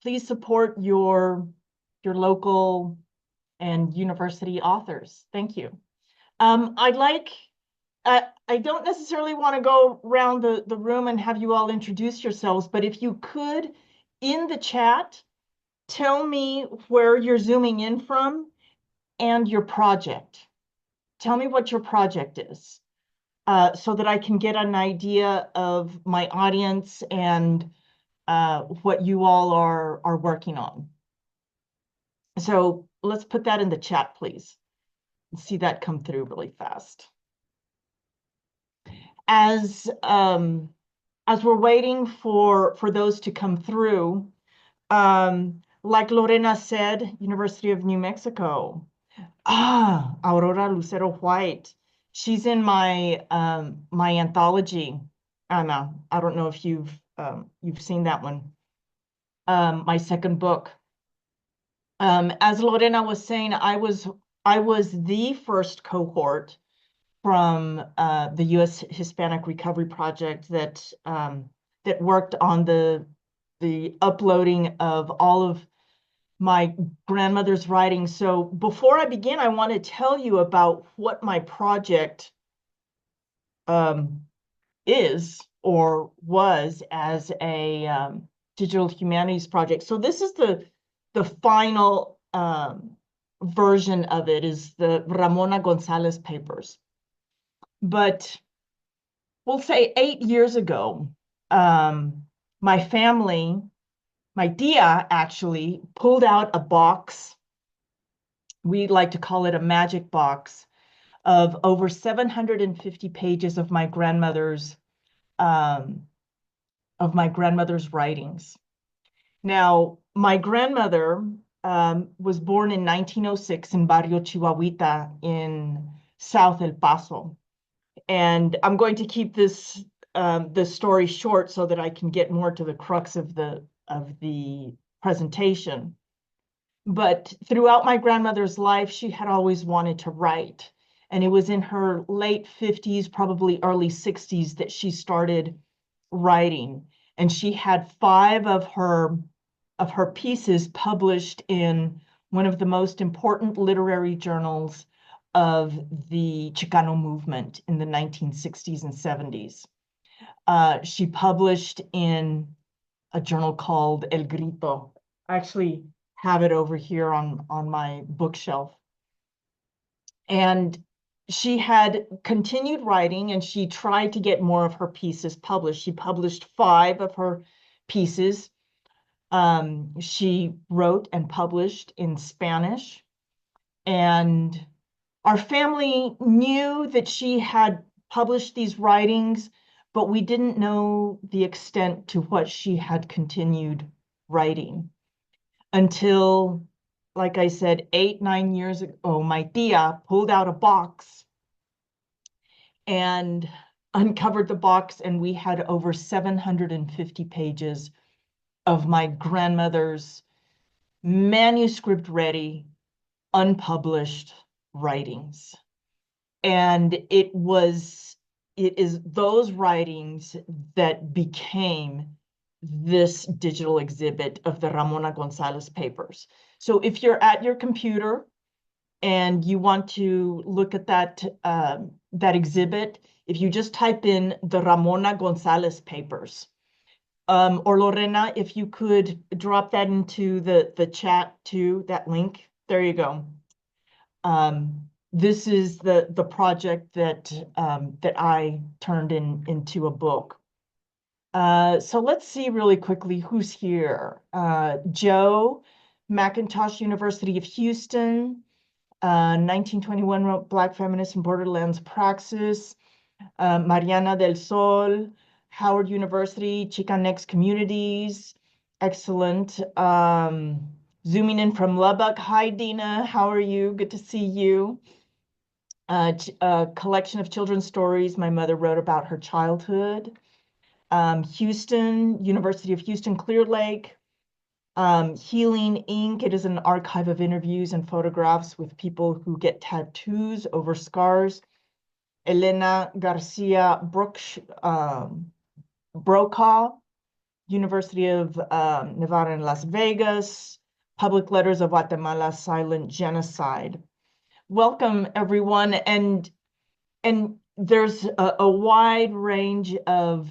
please support your local and university authors. Thank you. I don't necessarily want to go around the room and have you all introduce yourselves, but if you could, in the chat, tell me where you're zooming in from and your project. Tell me what your project is, so that I can get an idea of my audience and what you all are working on. So let's put that in the chat, please. See that come through really fast. As we're waiting for those to come through, like Lorena said, University of New Mexico. Aurora Lucero White. She's in my my anthology, Anna. I don't know if you've seen that one. My second book. As Lorena was saying, I was the first cohort from the U.S. Hispanic Recovery Project that worked on the uploading of all of my grandmother's writing. So before I begin, I want to tell you about what my project is or was as a digital humanities project. So this is the final version of it, is the Ramona Gonzalez Papers. But we'll say 8 years ago, my family, my tia actually pulled out a box. We like to call it a magic box of over 750 pages of my grandmother's writings. Now, my grandmother was born in 1906 in Barrio, Chihuahua, in South El Paso. And I'm going to keep this story short so that I can get more to the crux of the presentation. But throughout my grandmother's life, she had always wanted to write. And it was in her late 50s, probably early 60s, that she started writing. And she had 5 of her pieces published in one of the most important literary journals of the Chicano movement in the 1960s and 70s. She published in a journal called El Grito. I actually have it over here on my bookshelf. And she had continued writing, and she tried to get more of her pieces published. She published 5 of her pieces. She wrote and published in Spanish. And our family knew that she had published these writings, but we didn't know the extent to what she had continued writing until, like I said, 8-9 years ago, my tia pulled out a box and uncovered the box, and we had over 750 pages of my grandmother's manuscript ready, unpublished writings. And it is those writings that became this digital exhibit of the Ramona Gonzalez Papers. So if you're at your computer and you want to look at that exhibit, if you just type in the Ramona Gonzalez Papers, or Lorena, if you could drop that into the chat too, that link, there you go. This is the project that I turned into a book. So let's see really quickly who's here. Joe, McIntosh University of Houston, 1921 wrote Black Feminist and Borderlands Praxis. Mariana del Sol, Howard University, Chicanx Communities, excellent. Zooming in from Lubbock. Hi, Dina, how are you? Good to see you. A collection of children's stories my mother wrote about her childhood. Houston, University of Houston, Clear Lake. Healing Inc. It is an archive of interviews and photographs with people who get tattoos over scars. Elena Garcia Brokaw, University of Nevada in Las Vegas, Public Letters of Guatemala, Silent Genocide. Welcome, everyone. And there's a wide range of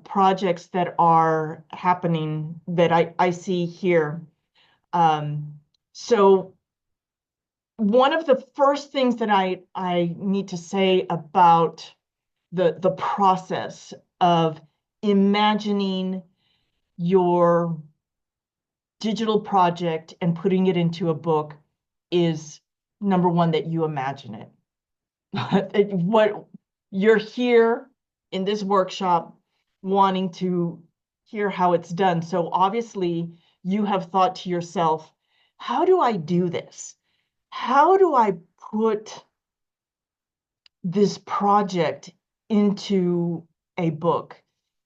projects that are happening that I see here. So one of the first things that I need to say about the process of imagining your digital project and putting it into a book is, number one, that you imagine it. What you're here in this workshop wanting to hear how it's done. So obviously you have thought to yourself, how do I do this? How do I put this project into a book?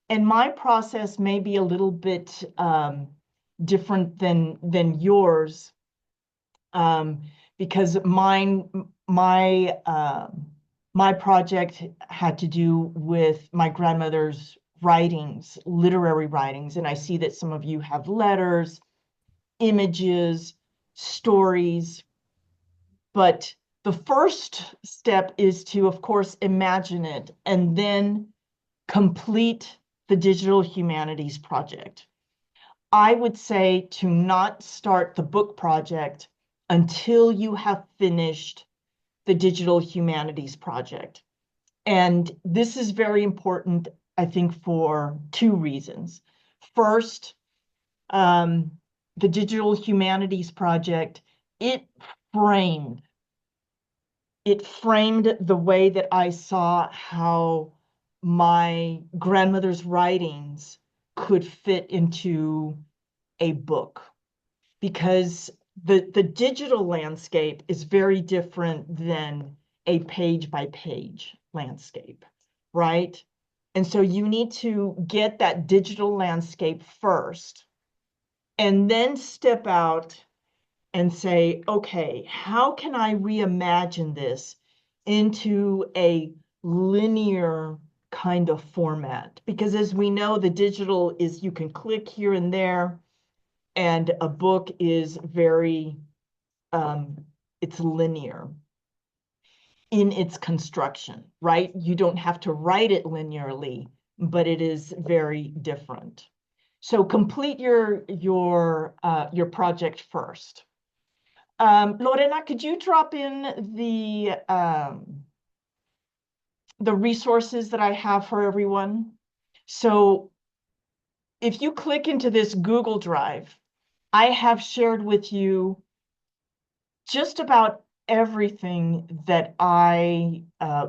And my process may be a little bit different than yours, because my project had to do with my grandmother's writings, literary writings, and I see that some of you have letters, images, stories, but the first step is to, of course, imagine it and then complete the digital humanities project. I would say to not start the book project until you have finished the digital humanities project. And this is very important, I think, for two reasons. First, the digital humanities project, it framed the way that I saw how my grandmother's writings could fit into a book, because the digital landscape is very different than a page by page landscape, right? And so you need to get that digital landscape first and then step out and say, okay, how can I reimagine this into a linear kind of format? Because as we know, the digital is, you can click here and there, and a book is very, it's linear in its construction, right? You don't have to write it linearly, but it is very different. So complete your project first. Lorena, could you drop in the resources that I have for everyone? So if you click into this Google Drive, I have shared with you just about everything that I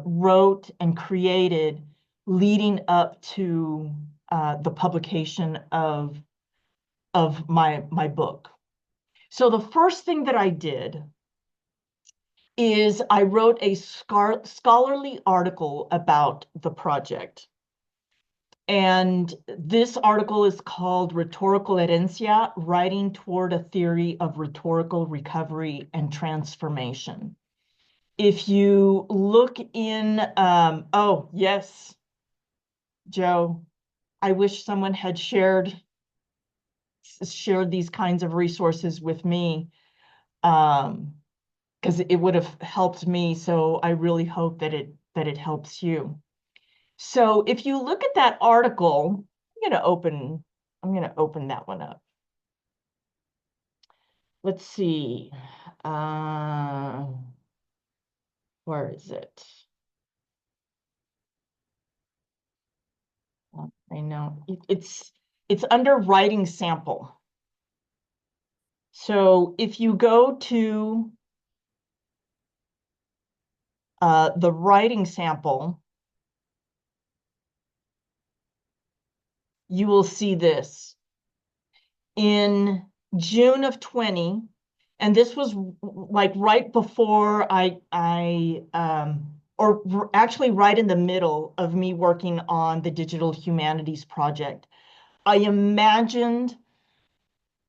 wrote and created leading up to the publication of my book. So the first thing that I did is I wrote a scholarly article about the project. And this article is called Rhetorical Herencia, Writing Toward a Theory of Rhetorical Recovery and Transformation. If you look in, oh, yes, Joe, I wish someone had shared these kinds of resources with me, because it would have helped me. So I really hope that it helps you. So if you look at that article, I'm going to open that one up. Let's see. Where is it? I know it's under writing sample. So if you go to the writing sample, you will see this. In June of 20, and this was like right before or actually right in the middle of me working on the digital humanities project, I imagined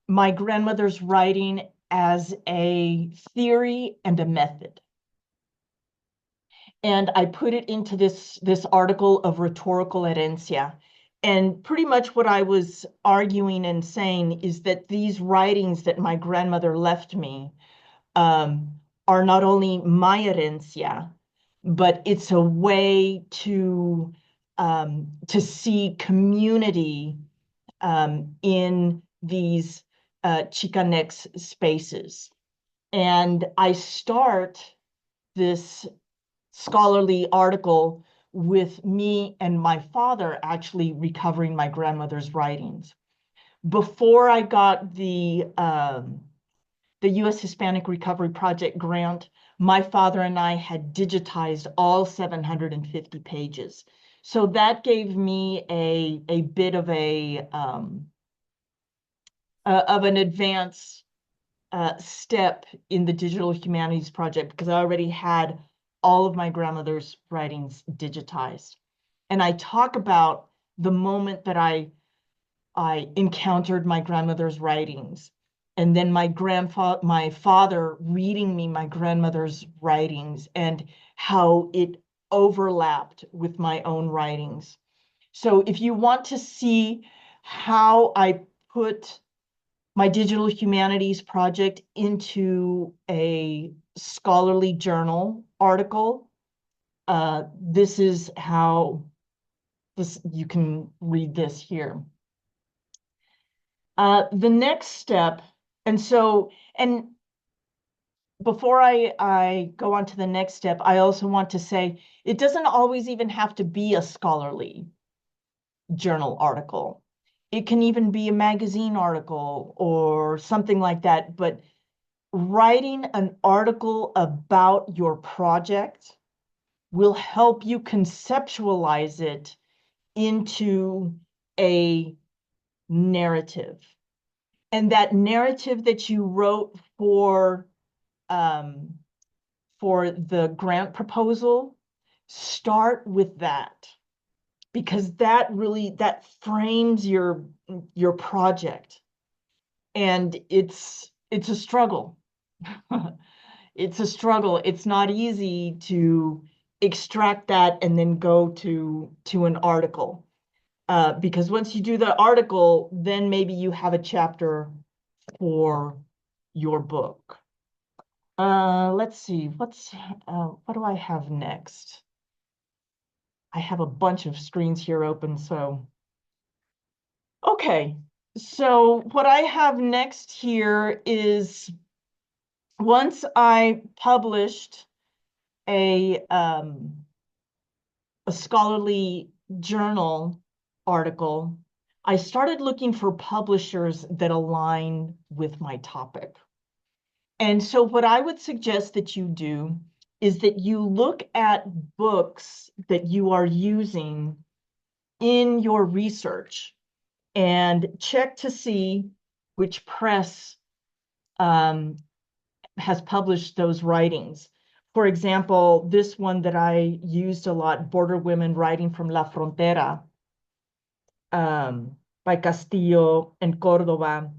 my grandmother's writing as a theory and a method. And I put it into this article of Rhetorical Herencia. And pretty much what I was arguing and saying is that these writings that my grandmother left me are not only my herencia, but it's a way to see community in these Chicanx spaces. And I start this scholarly article with me and my father actually recovering my grandmother's writings. Before I got the U.S. Hispanic Recovery Project grant, my father and I had digitized all 750 pages. So that gave me a bit of an advance step in the Digital Humanities Project because I already had all of my grandmother's writings digitized. And I talk about the moment that I encountered my grandmother's writings, and then my father reading me my grandmother's writings and how it overlapped with my own writings. So if you want to see how I put my digital humanities project into a scholarly journal article, this is how you can read this here. The next step, and before I go on to the next step, I also want to say it doesn't always even have to be a scholarly journal article. It can even be a magazine article or something like that. But writing an article about your project will help you conceptualize it into a narrative. And that narrative that you wrote the grant proposal, start with that, because that frames your project. And it's a struggle. It's a struggle. It's not easy to extract that and then go to an article. Because once you do the article, then maybe you have a chapter for your book. Let's see, what do I have next? I have a bunch of screens here open, so. Okay, so what I have next here is once I published a scholarly journal article, I started looking for publishers that align with my topic. And so what I would suggest that you do is that you look at books that you are using in your research and check to see which press has published those writings. For example, this one that I used a lot, Border Women Writing from La Frontera, by Castillo and Cordova.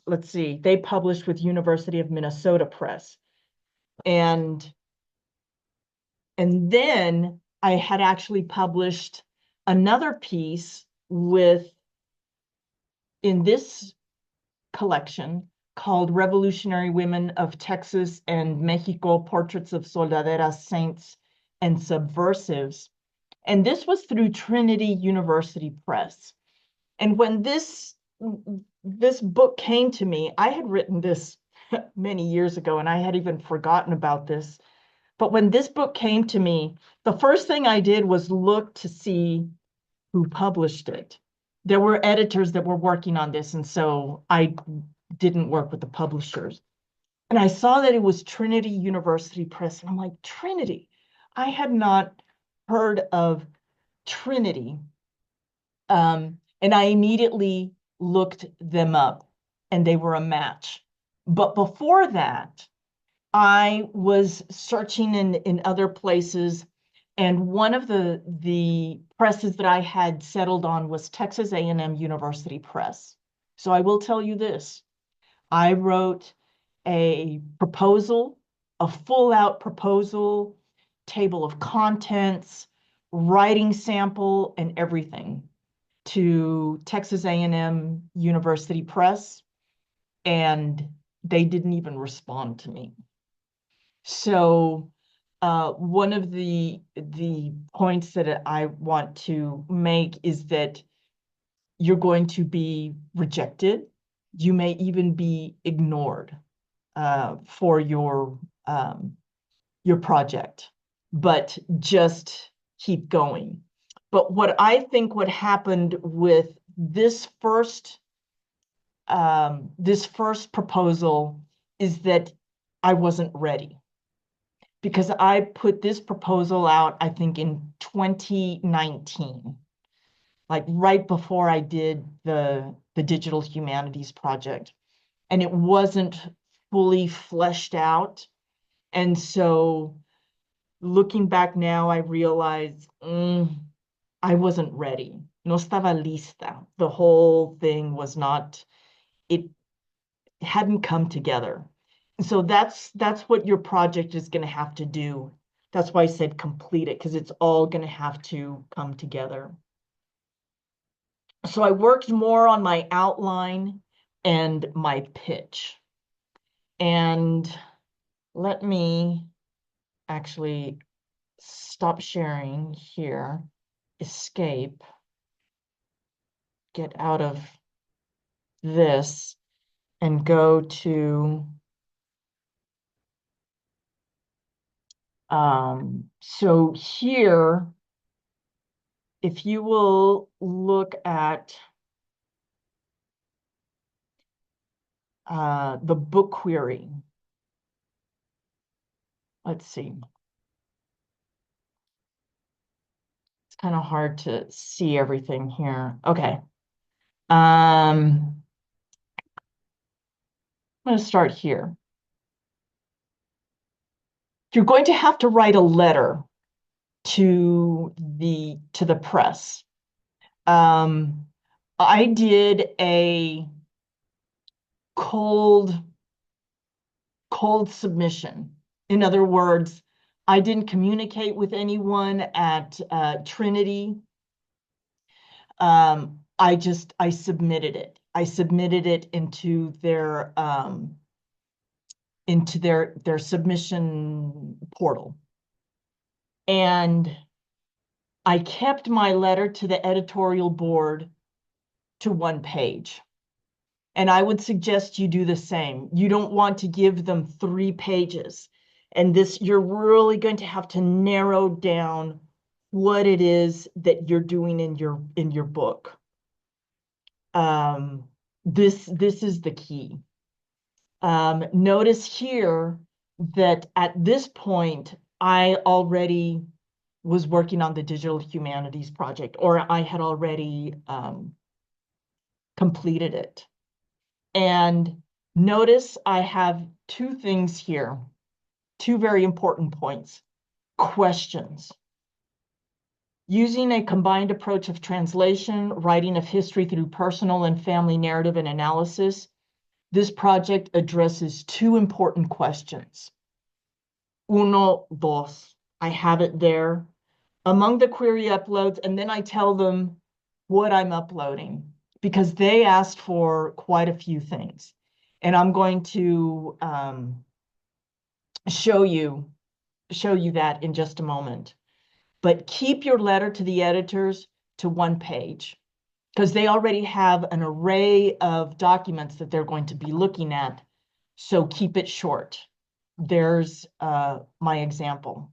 Let's see, they published with University of Minnesota Press. And then I had actually published another piece in this collection called Revolutionary Women of Texas and Mexico, Portraits of Soldaderas, Saints, and Subversives. And this was through Trinity University Press. And when this book came to me, I had written this many years ago, and I had even forgotten about this. But when this book came to me, the first thing I did was look to see who published it. There were editors that were working on this, and so I didn't work with the publishers. And I saw that it was Trinity University Press, and I'm like, Trinity? I had not heard of Trinity. And I immediately looked them up, and they were a match. But before that, I was searching in other places, and one of the presses that I had settled on was Texas A&M University Press. So I will tell you this. I wrote a proposal, a full-out proposal, table of contents, writing sample and everything to Texas A&M University Press, and they didn't even respond to me. So one of the points that I want to make is that you're going to be rejected. You may even be ignored for your project, but just keep going. But what I think what happened with this first proposal is that I wasn't ready, because I put this proposal out, I think, in 2019, like right before I did the Digital Humanities project, and it wasn't fully fleshed out. And so looking back now, I realized I wasn't ready. No estaba lista. The whole thing was not, it hadn't come together. So that's what your project is going to have to do. That's why I said complete it, because it's all going to have to come together. So I worked more on my outline and my pitch. And let me actually stop sharing here, escape, get out of this, and go to so here, if you will look at the book query, let's see. It's kind of hard to see everything here. Okay. I'm going to start here. You're going to have to write a letter to the press. I did a cold submission. In other words, I didn't communicate with anyone at Trinity. I submitted it. I submitted it into their submission portal. And I kept my letter to the editorial board to 1 page. And I would suggest you do the same. You don't want to give them 3 pages. And this, you're really going to have to narrow down what it is that you're doing in your book. This is the key. Notice here that at this point, I already was working on the Digital Humanities project, or I had already completed it. And notice I have 2 things here, 2 very important points. Questions. Using a combined approach of translation, writing of history through personal and family narrative and analysis, this project addresses 2 important questions. Uno, dos. I have it there among the query uploads, and then I tell them what I'm uploading, because they asked for quite a few things. And I'm going to show you that in just a moment. But keep your letter to the editors to 1 page, because they already have an array of documents that they're going to be looking at. So keep it short. There's my example.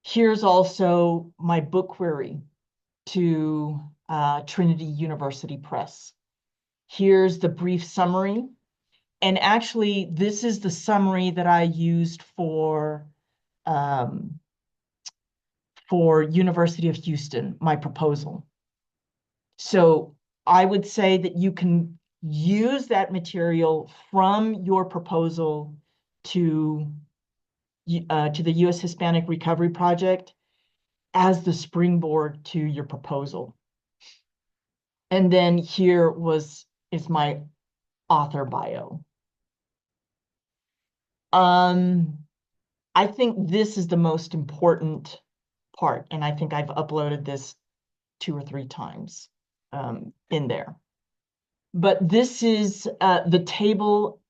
Here's also my book query to Trinity University Press. Here's the brief summary. And actually, this is the summary that I used for University of Houston, my proposal. So I would say that you can use that material from your proposal to the U.S. Hispanic Recovery Project as the springboard to your proposal. And then here is my author bio. I think this is the most important part. And I think I've uploaded this 2 or 3 times in there. But this is the table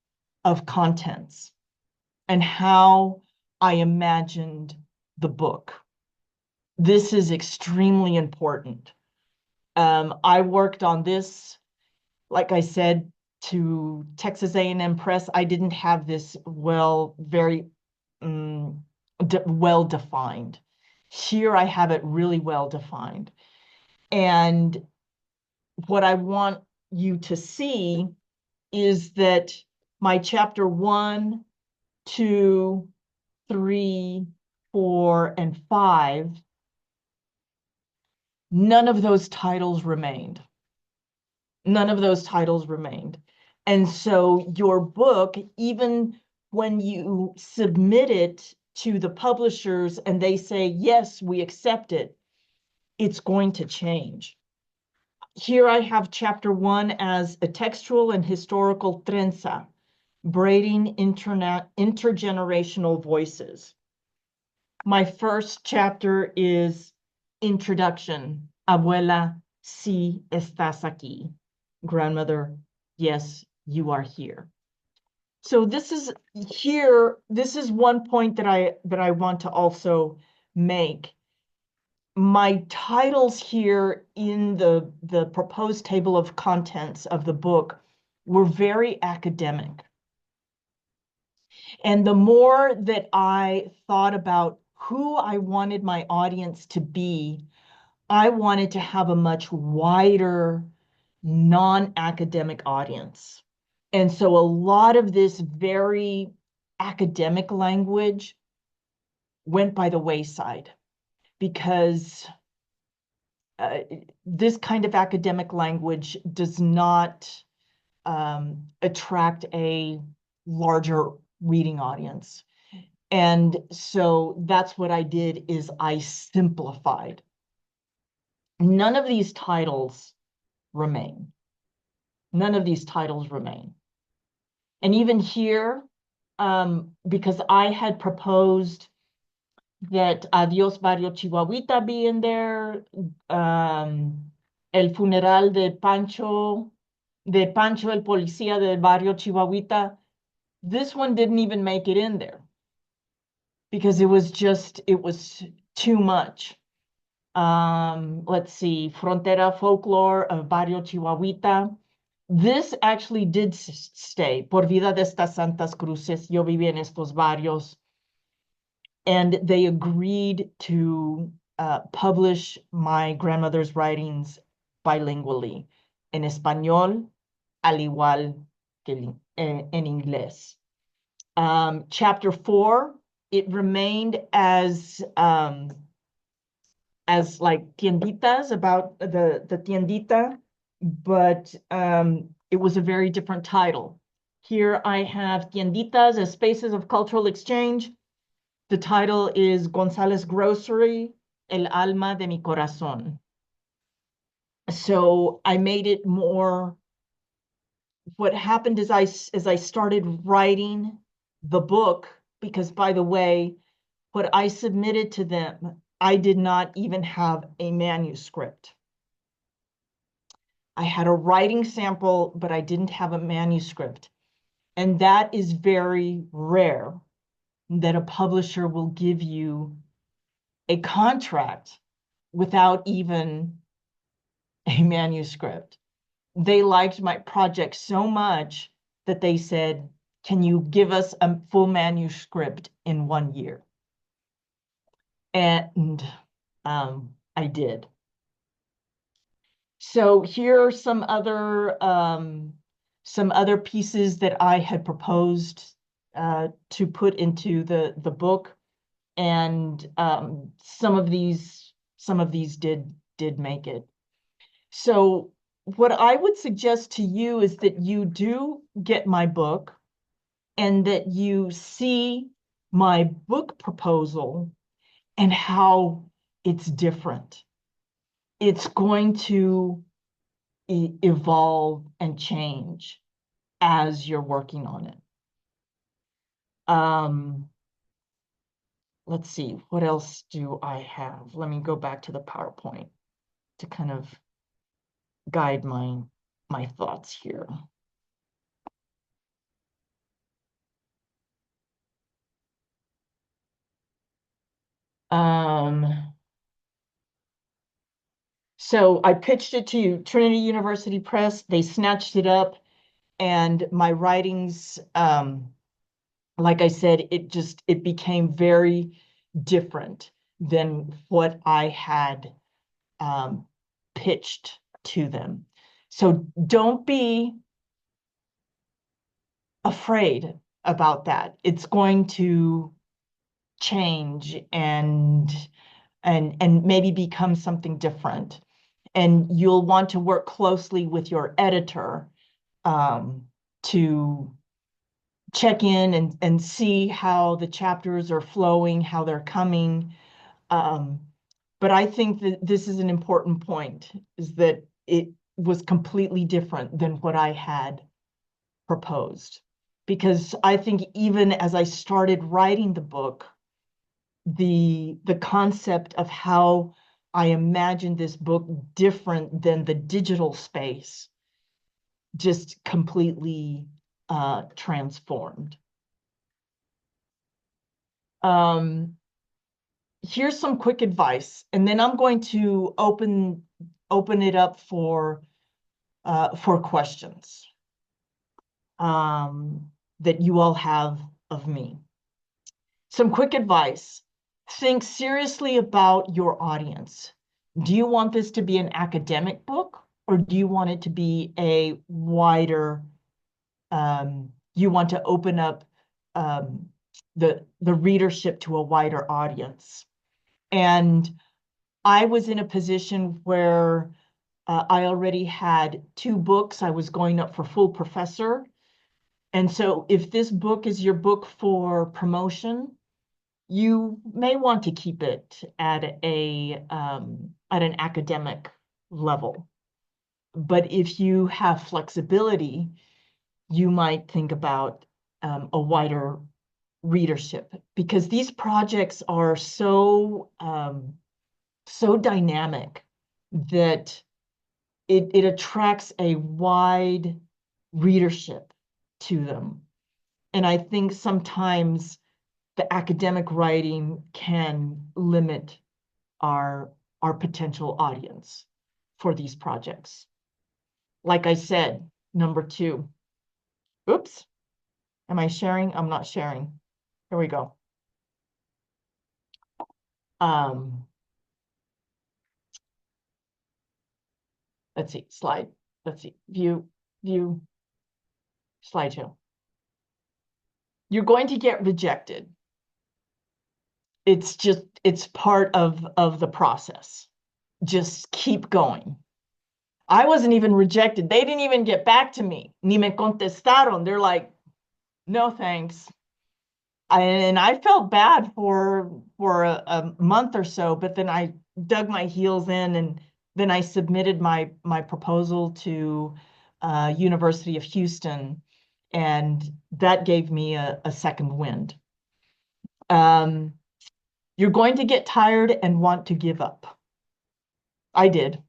of contents and how I imagined the book. This is extremely important. I worked on this, like I said, to Texas A&M Press. I didn't have this very well defined. Here I have it really well defined. And what I want you to see is that my chapter 1, 2, 3, 4, and 5, none of those titles remained. None of those titles remained. And so your book, even when you submit it to the publishers and they say, yes, we accept it, it's going to change. Here I have chapter 1 as a textual and historical trenza, braiding intergenerational voices. My first chapter is introduction. Abuela, sí estás aquí. Grandmother, yes, you are here. So this is one point that I want to also make. My titles here in the proposed table of contents of the book were very academic. And the more that I thought about who I wanted my audience to be, I wanted to have a much wider, non-academic audience. And so a lot of this very academic language went by the wayside because this kind of academic language does not attract a larger reading audience. And so that's what I did is I simplified. None of these titles remain. None of these titles remain. And even here, because I had proposed that Adiós Barrio Chihuahuita be in there, El Funeral de Pancho el Policía del Barrio Chihuahuita, this one didn't even make it in there because it was too much. Let's see, Frontera Folklore of Barrio Chihuahuita. This actually did stay. Por vida de estas santas cruces, yo viví en estos barrios. And they agreed to publish my grandmother's writings bilingually, en español, al igual que en inglés. Chapter 4, it remained as like tienditas, about the tiendita, but it was a very different title. Here I have tienditas as spaces of cultural exchange. The title is González Grocery, El alma de mi corazón. So I made it more, what happened is as I started writing the book, because by the way, what I submitted to them, I did not even have a manuscript. I had a writing sample, but I didn't have a manuscript. And that is very rare, that a publisher will give you a contract without even a manuscript. They liked my project so much that they said, can you give us a full manuscript in 1 year? And I did. So here are some other pieces that I had proposed to put into the book, and some of these did make it. So what I would suggest to you is that you do get my book and that you see my book proposal and how it's different. It's going to evolve and change as you're working on it. let's see, what else do I have? Let me go back to the PowerPoint to kind of guide my thoughts here. So I pitched it to Trinity University Press. They snatched it up, and my writings, like I said, it became very different than what I had pitched to them. So don't be afraid about that. It's going to change and maybe become something different. And you'll want to work closely with your editor to check in and see how the chapters are flowing, how they're coming. But I think that this is an important point, is that it was completely different than what I had proposed. Because I think even as I started writing the book, the concept of how I imagined this book different than the digital space just completely transformed. Here's some quick advice, and then I'm going to open it up for questions that you all have of me. Some quick advice. Think seriously about your audience. Do you want this to be an academic book, or do you want it to be a wider, you want to open up the readership to a wider audience? And I was in a position where I already had 2 books. I was going up for full professor. And so if this book is your book for promotion, you may want to keep it at an academic level. But if you have flexibility, you might think about a wider readership, because these projects are so dynamic that it attracts a wide readership to them. And I think sometimes the academic writing can limit our potential audience for these projects. Like I said, number 2. Oops. Am I sharing? I'm not sharing. Here we go. Let's see, slide. Let's see, view, slideshow. You're going to get rejected. It's part of the process. Just keep going. I wasn't even rejected. They didn't even get back to me. Ni me contestaron. They're like, no, thanks. And I felt bad for a month or so, but then I dug my heels in, and then I submitted my proposal to University of Houston, and that gave me a second wind. You're going to get tired and want to give up. I did.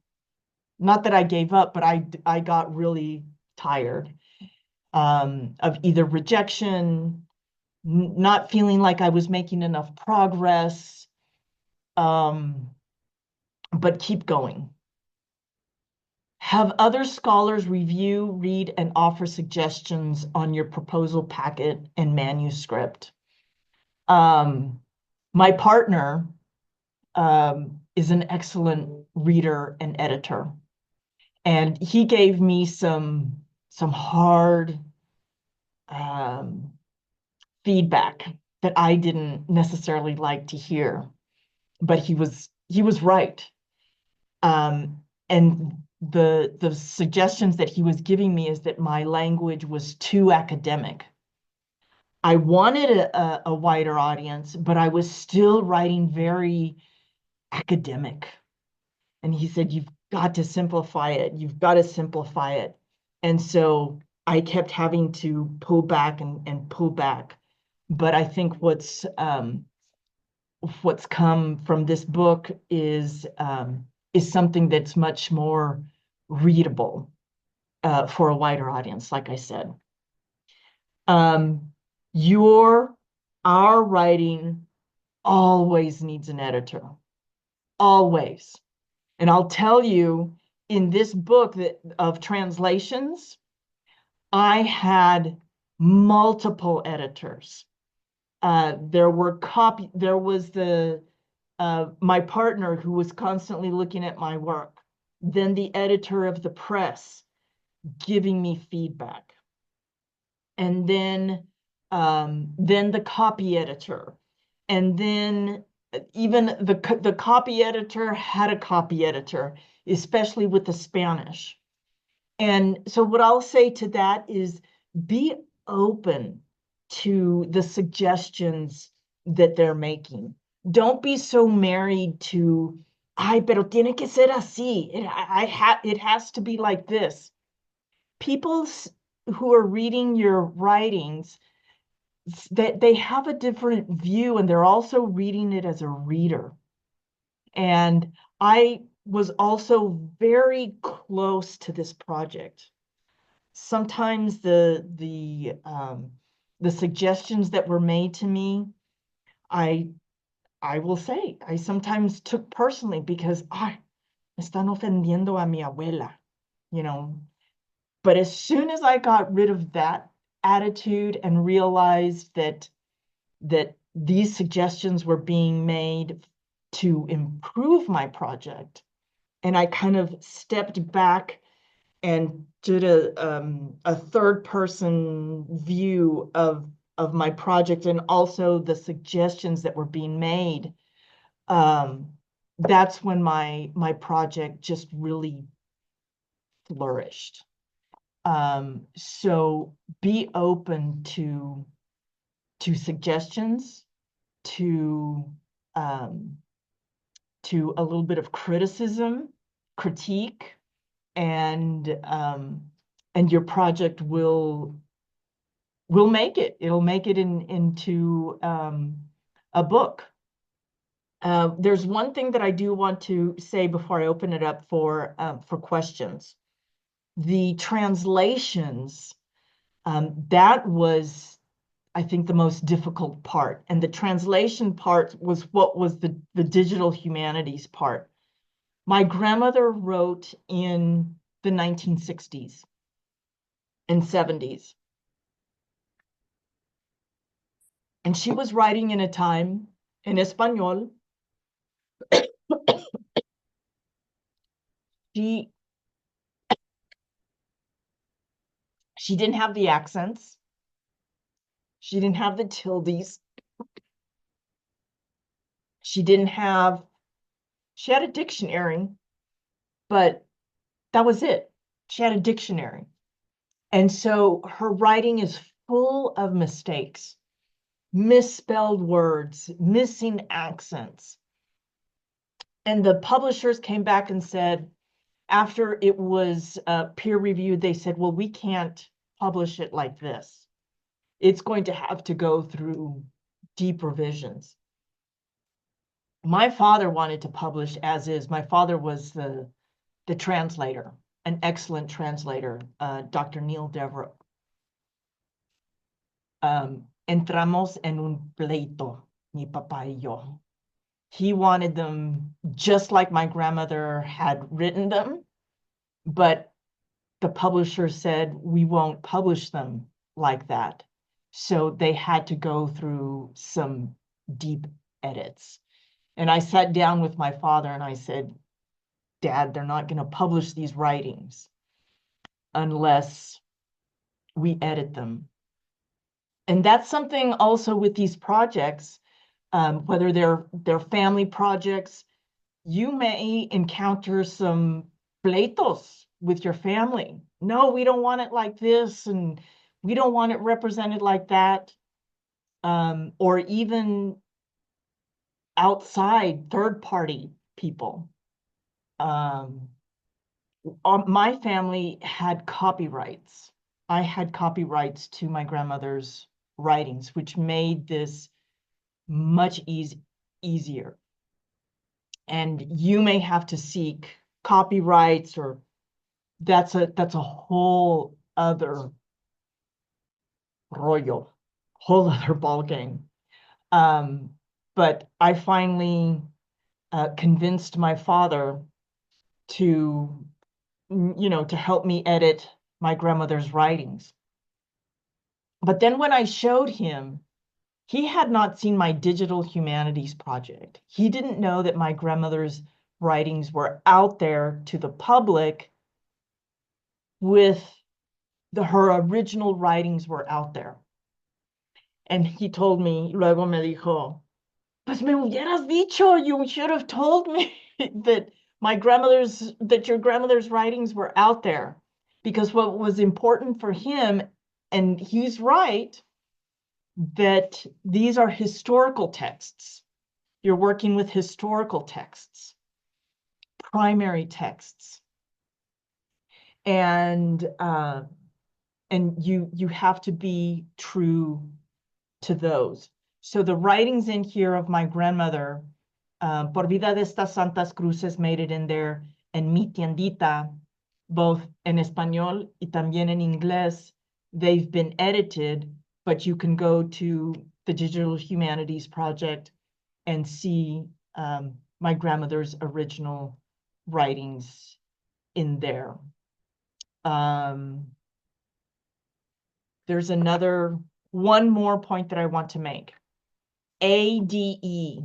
Not that I gave up, but I got really tired of either rejection, not feeling like I was making enough progress, but keep going. Have other scholars review, read, and offer suggestions on your proposal packet and manuscript. My partner is an excellent reader and editor, and he gave me some hard feedback that I didn't necessarily like to hear, but he was right. And the suggestions that he was giving me is that my language was too academic. I wanted a wider audience, but I was still writing very academic. And he said, you've got to simplify it. You've got to simplify it. And so I kept having to pull back and pull back. But I think what's what's come from this book is something that's much more readable for a wider audience, like I said. Our writing always needs an editor, always. And I'll tell you, in this book of translations, I had multiple editors. There was my partner who was constantly looking at my work, then the editor of the press giving me feedback, and then the copy editor, and then even the copy editor had a copy editor, especially with the Spanish. And so what I'll say to that is be open to the suggestions that they're making. Don't be so married to, ay, pero tiene que ser así. It has to be like this. People who are reading your writings, they have a different view, and they're also reading it as a reader. And I was also very close to this project. Sometimes the suggestions that were made to me, I will say, I sometimes took personally because, me están ofendiendo a mi abuela, you know. But as soon as I got rid of that attitude and realized that these suggestions were being made to improve my project, and I kind of stepped back and did a third person view of my project and also the suggestions that were being made, that's when my project just really flourished. So be open to suggestions, to a little bit of criticism, critique, and your project will make it. It'll make it into a book. There's one thing that I do want to say before I open it up for questions. The translations, that was, I think, the most difficult part. And the translation part was what was the digital humanities part. My grandmother wrote in the 1960s and 70s. And she was writing in a time in Espanol. She didn't have the accents. She didn't have the tildes. She had a dictionary, but that was it. She had a dictionary. And so her writing is full of mistakes, misspelled words, missing accents. And the publishers came back and said, after it was peer reviewed, they said, well, we can't publish it like this. It's going to have to go through deep revisions. My father wanted to publish as is. My father was the translator, an excellent translator, Dr. Neil Devereux. Entramos en un pleito, mi papá y yo. He wanted them just like my grandmother had written them, but the publisher said, we won't publish them like that. So they had to go through some deep edits. And I sat down with my father and I said, Dad, they're not going to publish these writings unless we edit them. And that's something also with these projects, whether they're family projects, you may encounter some pleitos with your family. No, we don't want it like this, and we don't want it represented like that. Or even outside third-party people. My family had copyrights. I had copyrights to my grandmother's writings, which made this much easier. And you may have to seek copyrights, or that's a whole other rollo, whole other ball game. But I finally convinced my father to, to help me edit my grandmother's writings. But then when I showed him, he had not seen my digital humanities project. He didn't know that my grandmother's writings were out there to the public with her original writings were out there. And he told me, luego me dijo, pues me hubieras dicho, you should have told me that your grandmother's writings were out there. Because what was important for him, and he's right, that these are historical texts. You're working with historical texts, primary texts. And you have to be true to those. So the writings in here of my grandmother, Por vida de estas santas cruces made it in there, and Mi tiendita, both en español y también en inglés, they've been edited, but you can go to the Digital Humanities Project and see my grandmother's original writings in there. There's one more point that I want to make. ADE.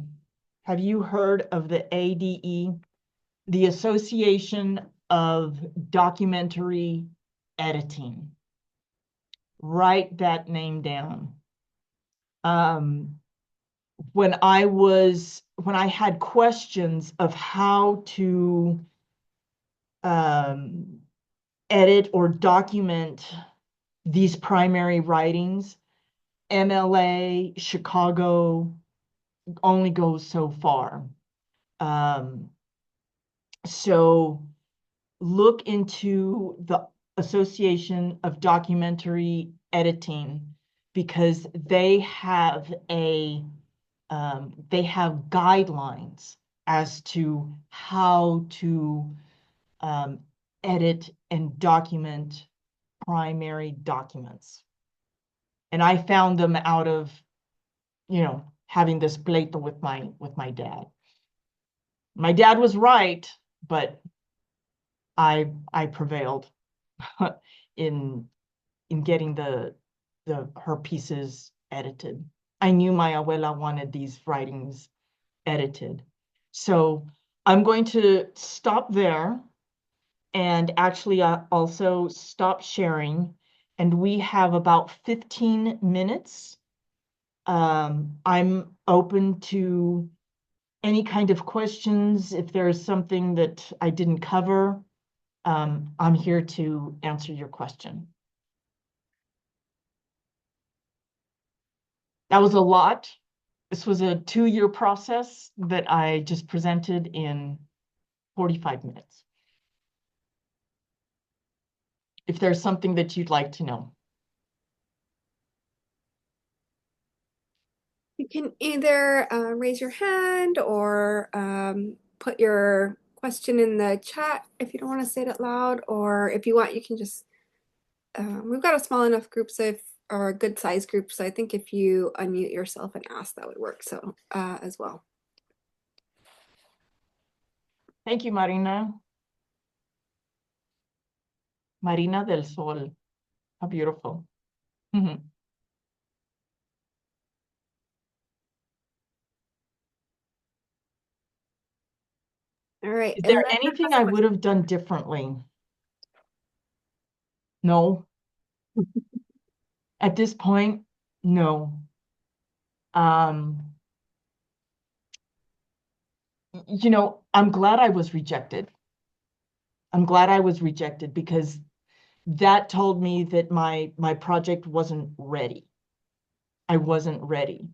Have you heard of the ADE? The Association of Documentary Editing. Write that name down. When I had questions of how to edit or document these primary writings, MLA, Chicago only goes so far. So look into the Association of Documentary Editing, because they have guidelines as to how to edit and document primary documents. And I found them out of, having this pleito with my dad. My dad was right, but I prevailed in getting her pieces edited. I knew my abuela wanted these writings edited. So I'm going to stop there and actually also stop sharing. And we have about 15 minutes. I'm open to any kind of questions. If there's something that I didn't cover, I'm here to answer your question. That was a lot. This was a 2-year process that I just presented in 45 minutes. If there's something that you'd like to know. You can either raise your hand or put your question in the chat if you don't want to say it out loud, or if you want, you can just, we've got a small enough group, or a good size group, so I think if you unmute yourself and ask, that would work so as well. Thank you, Marina. Marina del Sol. How beautiful. All right. Is there anything I would have done differently? No. At this point, no. I'm glad I was rejected. I'm glad I was rejected, because that told me that my project wasn't ready. I wasn't ready.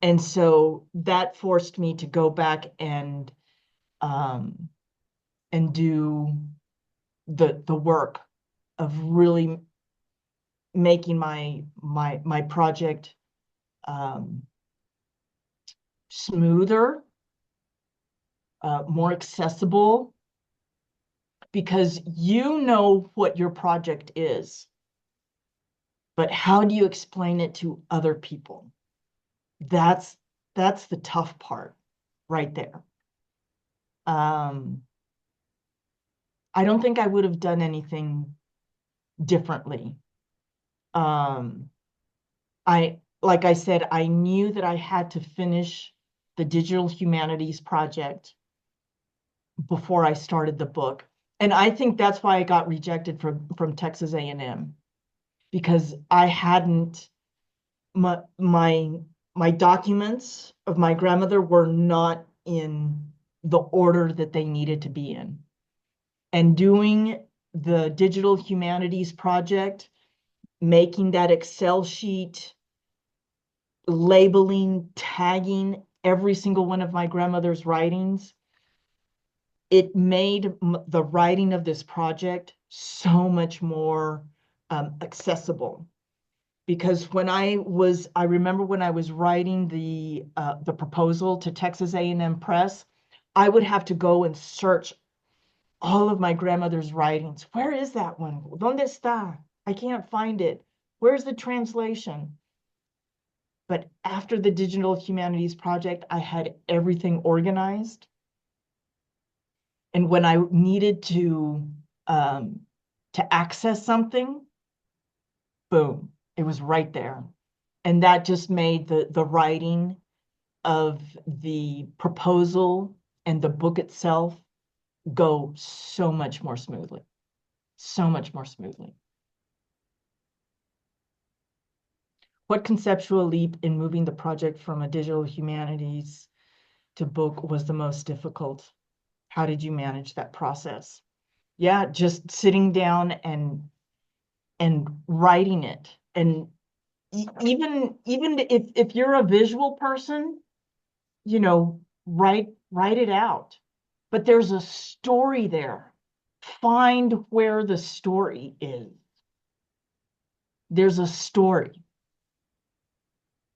And so that forced me to go back and do the work of really making my project smoother, more accessible, because you know what your project is, but how do you explain it to other people? That's the tough part right there. I don't think I would have done anything differently. Like I said, I knew that I had to finish the digital humanities project before I started the book. And I think that's why I got rejected from Texas A&M, because I hadn't, my documents of my grandmother were not in the order that they needed to be in. And doing the digital humanities project, making that Excel sheet, labeling, tagging every single one of my grandmother's writings, it made the writing of this project so much more accessible. Because I remember when I was writing the proposal to Texas A&M Press, I would have to go and search all of my grandmother's writings. Where is that one? ¿Dónde está? I can't find it. Where's the translation? But after the Digital Humanities Project, I had everything organized. And when I needed to access something, boom, it was right there. And that just made the writing of the proposal and the book itself go so much more smoothly, so much more smoothly. What conceptual leap in moving the project from a digital humanities to book was the most difficult? How did you manage that process? Yeah, just sitting down and writing it. And even if you're a visual person, you know, write it out. But there's a story there. Find where the story is. There's a story.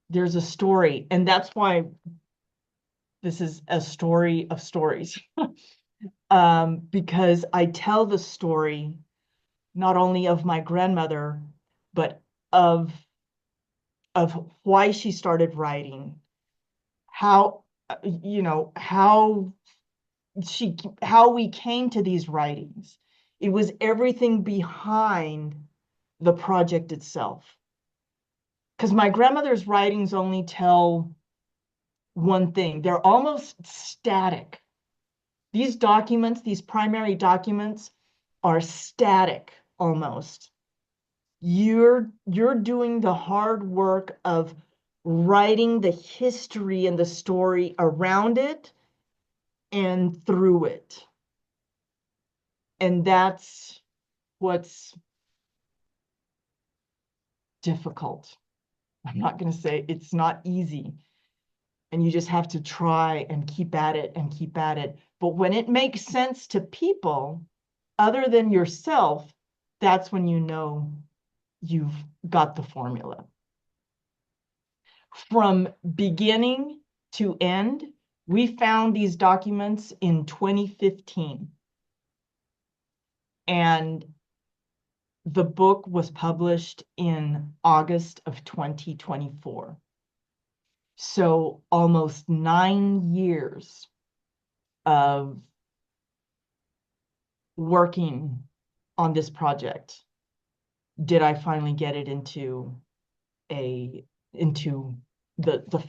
There's a story. And that's why this is a story of stories. Because I tell the story not only of my grandmother, but of why she started writing, how, you know, how we came to these writings. It was everything behind the project itself. Because my grandmother's writings only tell one thing. They're almost static. These documents, these primary documents, are static almost. You're doing the hard work of writing the history and the story around it and through it. And that's what's difficult. I'm not going to say it's not easy. And you just have to try and keep at it and keep at it. But when it makes sense to people other than yourself, that's when you know you've got the formula. From beginning to end, we found these documents in 2015. And the book was published in August of 2024. So almost 9 years of working on this project did I finally get it into the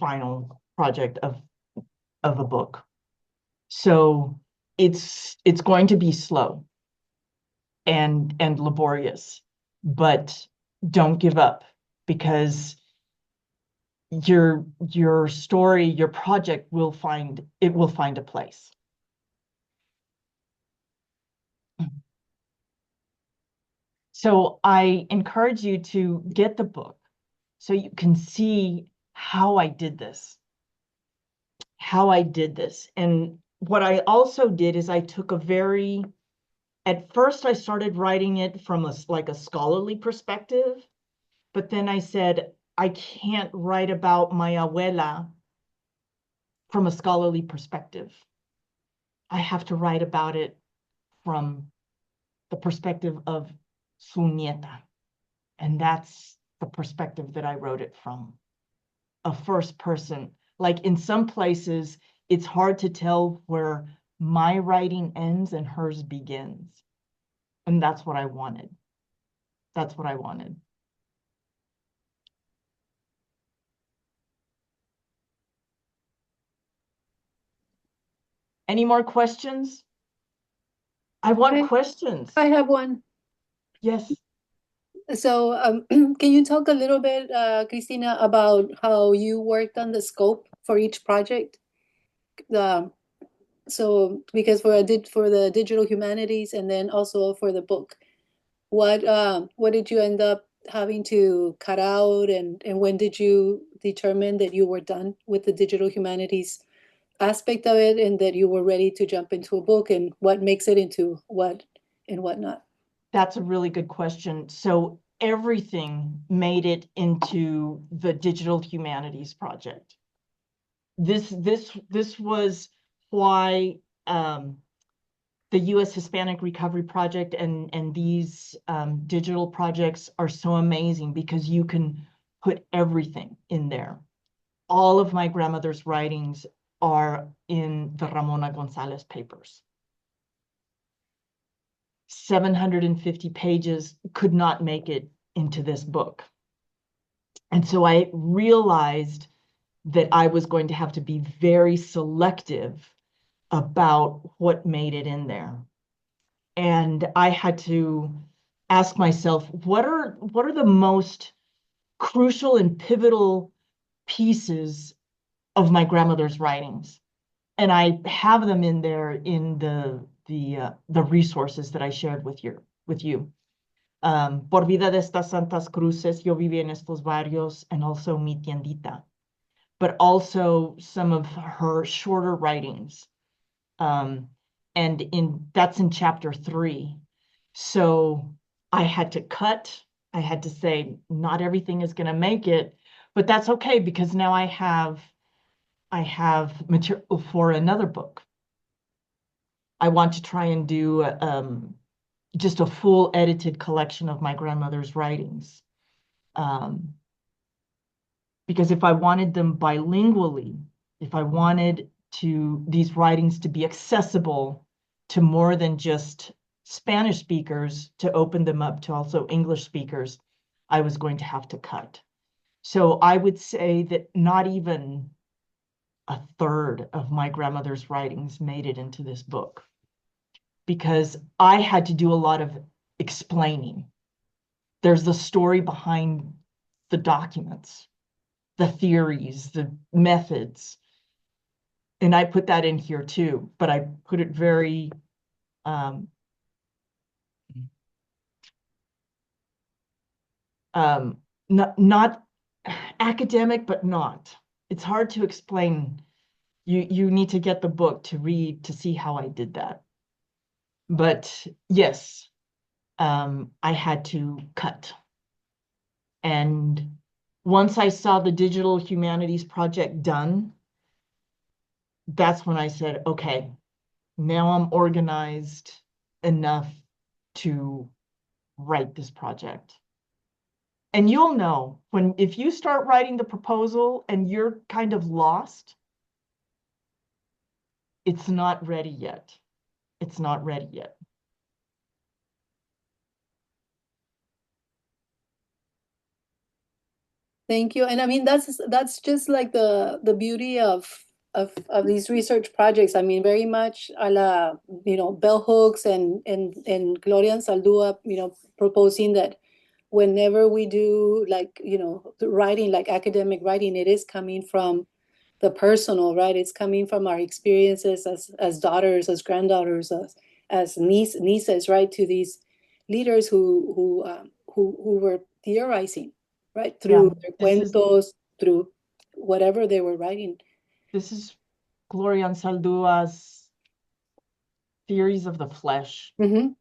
final project of a book. So it's going to be slow and laborious, but don't give up, because your story, your project will find a place. So I encourage you to get the book so you can see how I did this. And what I also did is I took at first I started writing it from like a scholarly perspective, but then I said, I can't write about my abuela from a scholarly perspective. I have to write about it from the perspective of su nieta. And that's the perspective that I wrote it from, a first person. Like in some places, it's hard to tell where my writing ends and hers begins. And that's what I wanted. That's what I wanted. Any more questions? I want questions. I have one. Yes. So can you talk a little bit, Cristina, about how you worked on the scope for each project? So because for the digital humanities and then also for the book, what did you end up having to cut out, and when did you determine that you were done with the digital humanities aspect of it and that you were ready to jump into a book, and what makes it into what and what not? That's a really good question. So everything made it into the digital humanities project. This was why the U.S. Hispanic Recovery Project and these digital projects are so amazing, because you can put everything in there. All of my grandmother's writings are in the Ramona Gonzalez Papers. 750 pages could not make it into this book. And so I realized that I was going to have to be very selective about what made it in there. And I had to ask myself, what are the most crucial and pivotal pieces of my grandmother's writings? And I have them in there in the resources that I shared with you. Por vida de estas santas cruces, yo viví en estos barrios, and also Mi Tiendita, but also some of her shorter writings. And that's in chapter 3. So I had to cut. I had to say, not everything is going to make it, but that's okay, because now I have material for another book. I want to try and do just a full edited collection of my grandmother's writings. Because if I wanted them bilingually, if I wanted these writings to be accessible to more than just Spanish speakers, to open them up to also English speakers, I was going to have to cut. So I would say that not even a third of my grandmother's writings made it into this book, because I had to do a lot of explaining. There's the story behind the documents, the theories, the methods. And I put that in here too, but I put it very not academic, but not. It's hard to explain. You need to get the book to read to see how I did that. But yes, I had to cut. And once I saw the Digital Humanities Project done, that's when I said, okay, now I'm organized enough to write this project. And you'll know if you start writing the proposal and you're kind of lost, it's not ready yet. It's not ready yet. Thank you. And I mean, that's just like the beauty of these research projects. I mean, very much a la, bell hooks and Gloria Saldúa, proposing that whenever we do like, the writing, like academic writing, it is coming from the personal, right? It's coming from our experiences as daughters, as granddaughters, as nieces, right? To these leaders who were theorizing, right? Through their cuentos, through whatever they were writing. This is Gloria Saldúa's theories of the flesh. Mm-hmm.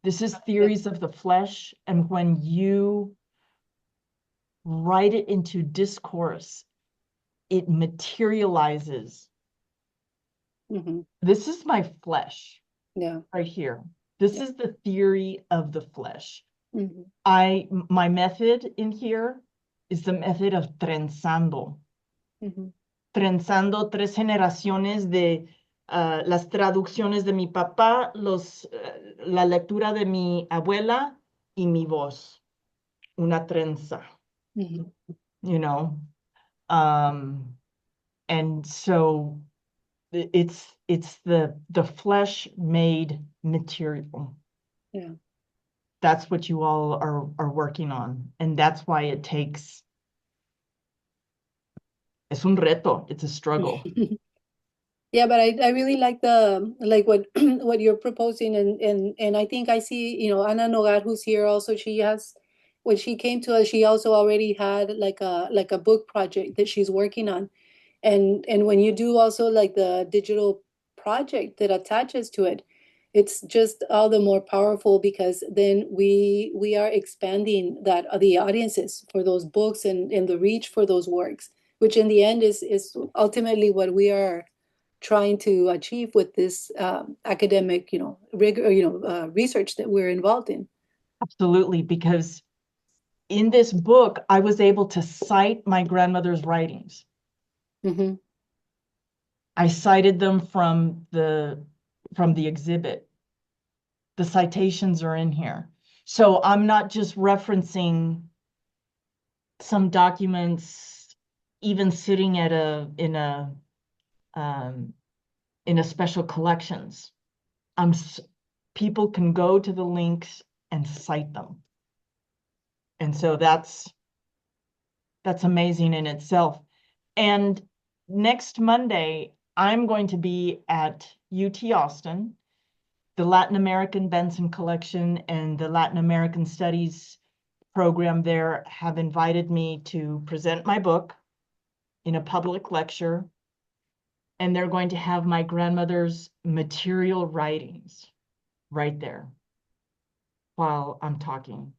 This is theories of the flesh. And when you write it into discourse, it materializes Mhm. This is my flesh Yeah. right here. This Yeah. is the theory of the flesh. Mhm. My method in here is the method of trenzando. Mhm. Trenzando 3 generaciones de las traducciones de mi papá, la lectura de mi abuela y mi voz. Una trenza, Mhm. you know? And so it's the flesh made material. Yeah. That's what you all are working on. And that's why it takes, es un reto, it's a struggle. Yeah, but I really like what what you're proposing, and I think I see, you know, Ana Nogar, who's here also, she has, when she came to us, she also already had like a book project that she's working on. And when you do also like the digital project that attaches to it, it's just all the more powerful, because then we are expanding that the audiences for those books and the reach for those works, which in the end is ultimately what we are trying to achieve with this academic, you know, rigor, you know, research that we're involved in. Absolutely, because in this book, I was able to cite my grandmother's writings. Mm-hmm. I cited them from the exhibit. The citations are in here. So I'm not just referencing some documents, even sitting at um, in a special collections. People can go to the links and cite them. And so that's amazing in itself. And next Monday, I'm going to be at UT Austin. The Latin American Benson Collection and the Latin American Studies program there have invited me to present my book in a public lecture. And they're going to have my grandmother's material writings right there while I'm talking.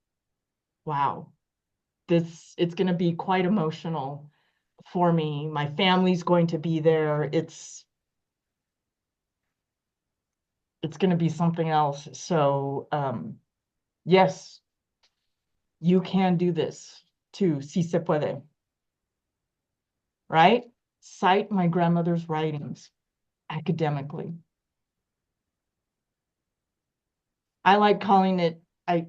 Wow. It's going to be quite emotional for me. My family's going to be there. It's going to be something else. So, yes, you can do this too. Si se puede. Right? Cite my grandmother's writings academically. I like calling it,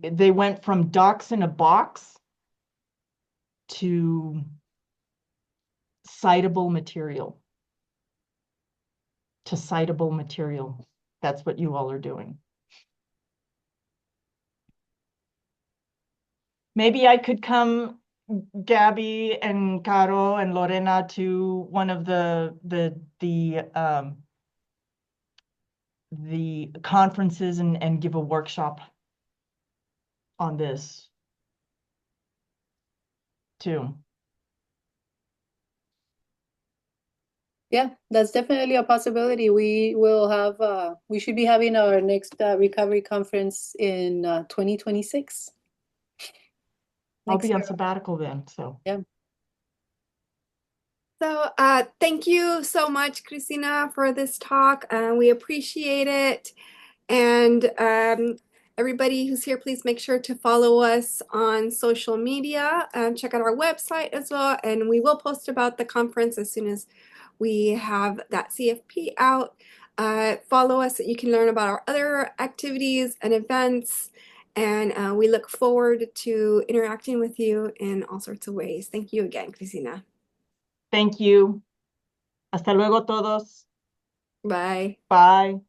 they went from docs in a box to citable material. To citable material. That's what you all are doing. Maybe I could come, Gabby and Caro and Lorena, to one of the conferences and give a workshop on this too. Yeah, that's definitely a possibility. We will have, we should be having our next recovery conference in 2026. I'll Next be on year. sabbatical then, so. Yeah. So thank you so much, Cristina, for this talk. We appreciate it. And everybody who's here, please make sure to follow us on social media and check out our website as well. And we will post about the conference as soon as we have that CFP out. Follow us so you can learn about our other activities and events. And we look forward to interacting with you in all sorts of ways. Thank you again, Cristina. Thank you. Hasta luego todos. Bye. Bye.